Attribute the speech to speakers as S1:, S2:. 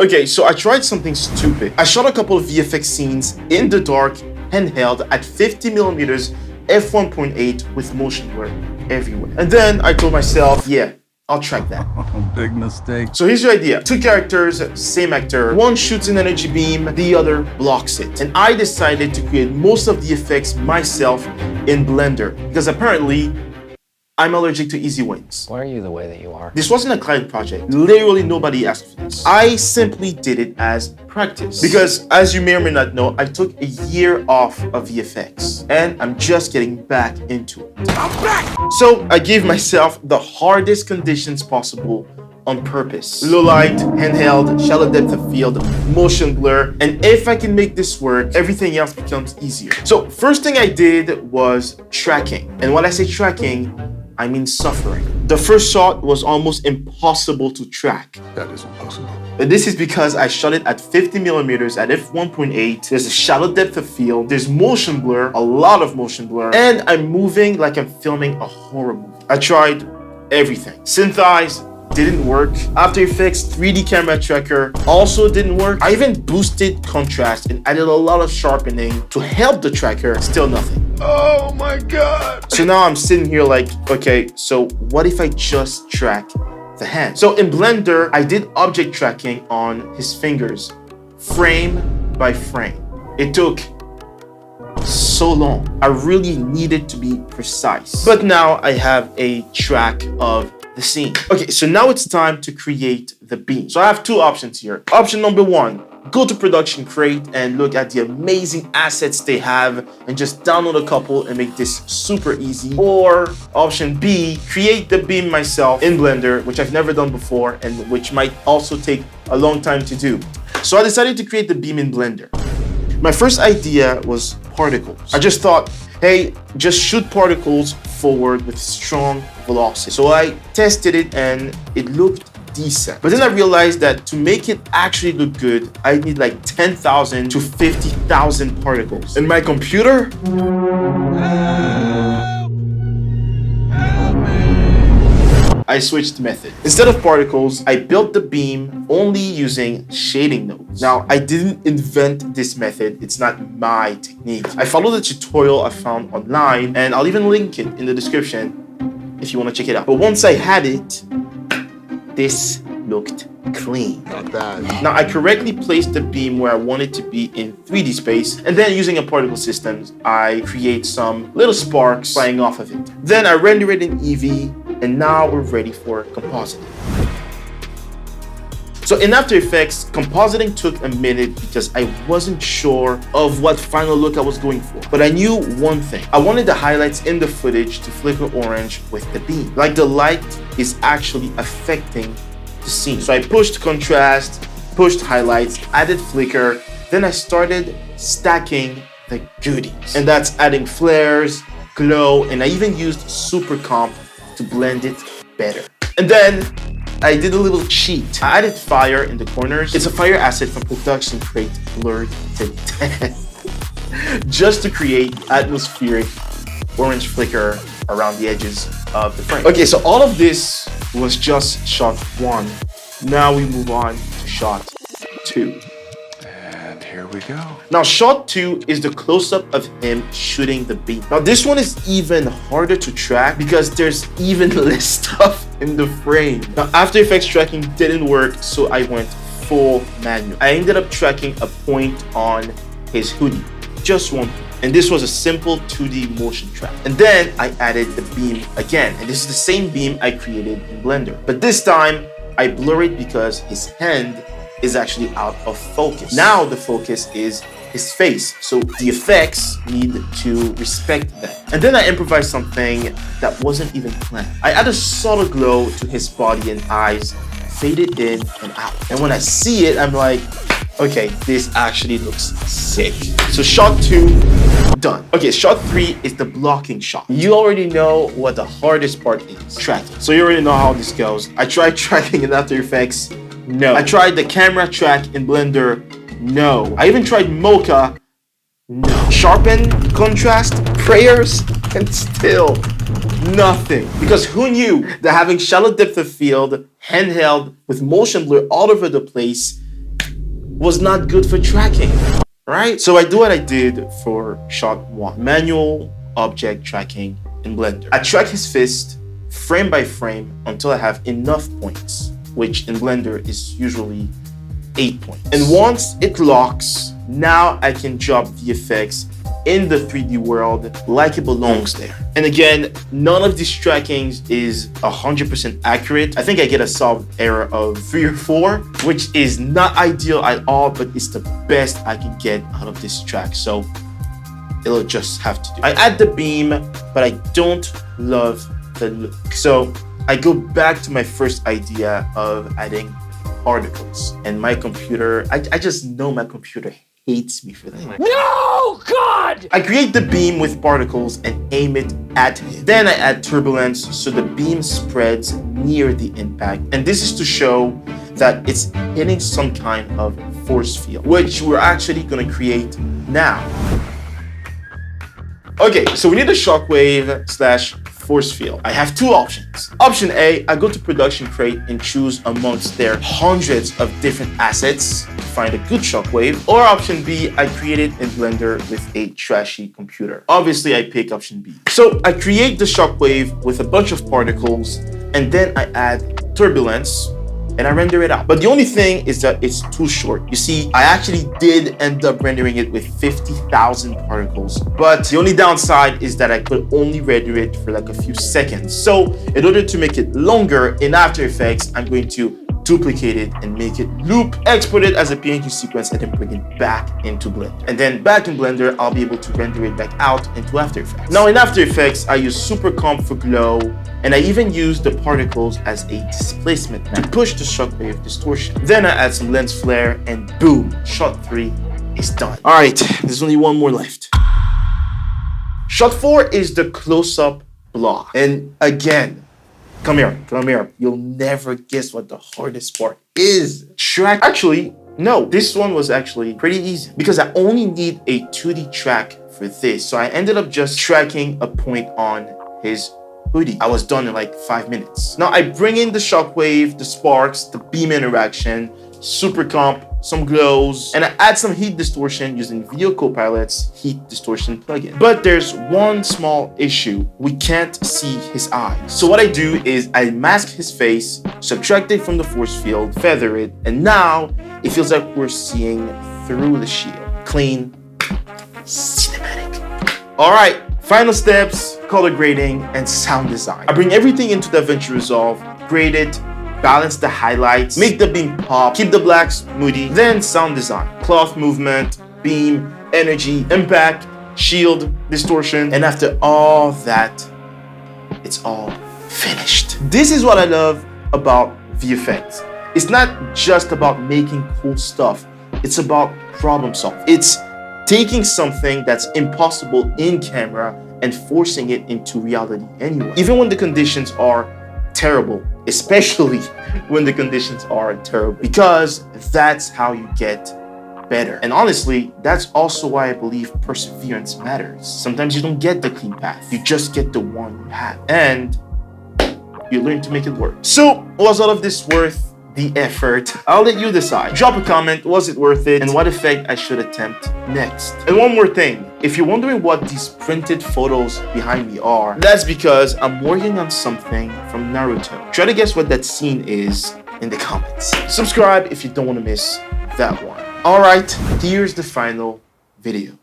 S1: Okay, so I tried something stupid. I shot a couple of VFX scenes in the dark, handheld at 50mm f1.8 with motion blur everywhere. And then I told myself, yeah, I'll track that.
S2: Big mistake.
S1: So here's your idea. 2 characters, same actor. One shoots an energy beam, the other blocks it. And I decided to create most of the effects myself in Blender because apparently I'm allergic to easy wins.
S3: Why are you the way that you are?
S1: This wasn't a client project. Literally nobody asked for this. I simply did it as practice. Because as you may or may not know, I took a year off of VFX and I'm just getting back into it. I'm back! So I gave myself the hardest conditions possible on purpose. Low light, handheld, shallow depth of field, motion blur, and if I can make this work, everything else becomes easier. So first thing I did was tracking. And when I say tracking, I mean suffering. The first shot was almost impossible to track.
S2: That is impossible.
S1: But this is because I shot it at 50mm at f1.8. There's a shallow depth of field. There's motion blur, a lot of motion blur, and I'm moving like I'm filming a horror movie. I tried everything. Synthesize, didn't work. After Effects 3D camera tracker also didn't work. I even boosted contrast and added a lot of sharpening to help the tracker, still nothing.
S2: Oh my God.
S1: So now I'm sitting here like, okay, so what if I just track the hand? So in Blender, I did object tracking on his fingers, frame by frame. It took so long. I really needed to be precise. But now I have a track of the scene. Okay, so now it's time to create the beam. So I have 2 options here. Option number 1, go to Production Crate and look at the amazing assets they have and just download a couple and make this super easy. Or option B, create the beam myself in Blender, which I've never done before and which might also take a long time to do. So I decided to create the beam in Blender. My first idea was particles. I just thought, hey, just shoot particles forward with strong velocity. So I tested it and it looked decent. But then I realized that to make it actually look good, I need like 10,000 to 50,000 particles. And my computer? I switched method. Instead of particles, I built the beam only using shading nodes. Now, I didn't invent this method. It's not my technique. I followed a tutorial I found online, and I'll even link it in the description if you want to check it out. But once I had it, this looked clean.
S2: Not bad.
S1: Now, I correctly placed the beam where I want it to be in 3D space, and then using a particle system, I create some little sparks flying off of it. Then I render it in Eevee, and now we're ready for compositing. So in After Effects, compositing took a minute because I wasn't sure of what final look I was going for. But I knew one thing. I wanted the highlights in the footage to flicker orange with the beam. Like the light is actually affecting the scene. So I pushed contrast, pushed highlights, added flicker, then I started stacking the goodies. And that's adding flares, glow, and I even used super comp to blend it better. And then I did a little cheat. I added fire in the corners. It's a fire asset from Production Crate blurred to death just to create atmospheric orange flicker around the edges of the frame. Okay, so all of this was just shot 1. Now we move on to shot 2.
S2: And here we go.
S1: Now, shot 2 is the close-up of him shooting the beam. Now, this one is even harder to track because there's even less stuff in the frame. Now, After Effects tracking didn't work, so I went full manual. I ended up tracking a point on his hoodie, just one point. And this was a simple 2D motion track. And then I added the beam again. And this is the same beam I created in Blender. But this time, I blur it because his hand is actually out of focus. Now the focus is his face, so the effects need to respect that. And then I improvised something that wasn't even planned. I add a subtle glow to his body and eyes, fade it in and out. And when I see it, I'm like, okay, this actually looks sick. So shot 2, done. Okay, shot 3 is the blocking shot. You already know what the hardest part is, tracking. So you already know how this goes. I tried tracking in After Effects. No. I tried the camera track in Blender. No. I even tried Mocha. No. Sharpen, contrast, prayers, and still nothing. Because who knew that having shallow depth of field, handheld, with motion blur all over the place, was not good for tracking, right? So I do what I did for shot 1, manual object tracking in Blender. I track his fist frame by frame until I have enough points, which in Blender is usually 8 points. And once it locks, now I can drop VFX in the 3D world like it belongs there. And again, none of these trackings is 100% accurate. I think I get a solved error of 3 or 4, which is not ideal at all, but it's the best I can get out of this track. So it'll just have to do. I add the beam, but I don't love the look. So I go back to my first idea of adding particles. And my computer, I just know my computer hates me for that.
S3: No, God!
S1: I create the beam with particles and aim it at him. Then I add turbulence so the beam spreads near the impact. And this is to show that it's hitting some kind of force field, which we're actually gonna create now. Okay, so we need a shockwave slash force field. I have 2 options. Option A, I go to Production Crate and choose amongst their hundreds of different assets to find a good shockwave. Or option B, I create it in Blender with a trashy computer. Obviously, I pick option B. So I create the shockwave with a bunch of particles, and then I add turbulence, and I render it out. But the only thing is that it's too short. You see, I actually did end up rendering it with 50,000 particles, but the only downside is that I could only render it for like a few seconds. So in order to make it longer in After Effects, I'm going to duplicate it and make it loop, export it as a PNG sequence, and then bring it back into Blender. And then back in Blender, I'll be able to render it back out into After Effects. Now in After Effects, I use Super Comp for glow, and I even use the particles as a displacement to push the shockwave distortion. Then I add some lens flare, and boom, shot 3 is done. All right, there's only one more left. Shot 4 is the close-up block. And again, come here. You'll never guess what the hardest part is. Track, actually, no, this one was actually pretty easy because I only need a 2D track for this. So I ended up just tracking a point on his hoodie. I was done in like 5 minutes. Now I bring in the shockwave, the sparks, the beam interaction, super comp, some glows, and I add some heat distortion using Video Copilot's heat distortion plugin. But there's one small issue. We can't see his eyes. So what I do is I mask his face, subtract it from the force field, feather it, and now it feels like we're seeing through the shield. Clean, cinematic. All right, final steps, color grading, and sound design. I bring everything into DaVinci Resolve, grade it, balance the highlights, make the beam pop, keep the blacks moody, then sound design. Cloth movement, beam, energy, impact, shield, distortion, and after all that, it's all finished. This is what I love about VFX. It's not just about making cool stuff, it's about problem solving. It's taking something that's impossible in camera and forcing it into reality anyway. Even when the conditions are terrible, especially when the conditions are terrible, because that's how you get better. And honestly, that's also why I believe perseverance matters. Sometimes you don't get the clean path, you just get the one you have, and you learn to make it work. So, was all of this worth the effort? I'll let you decide. Drop a comment, was it worth it, and what effect I should attempt next. And one more thing, if you're wondering what these printed photos behind me are, that's because I'm working on something from Naruto. Try to guess what that scene is in the comments. Subscribe if you don't want to miss that one. All right, here's the final video.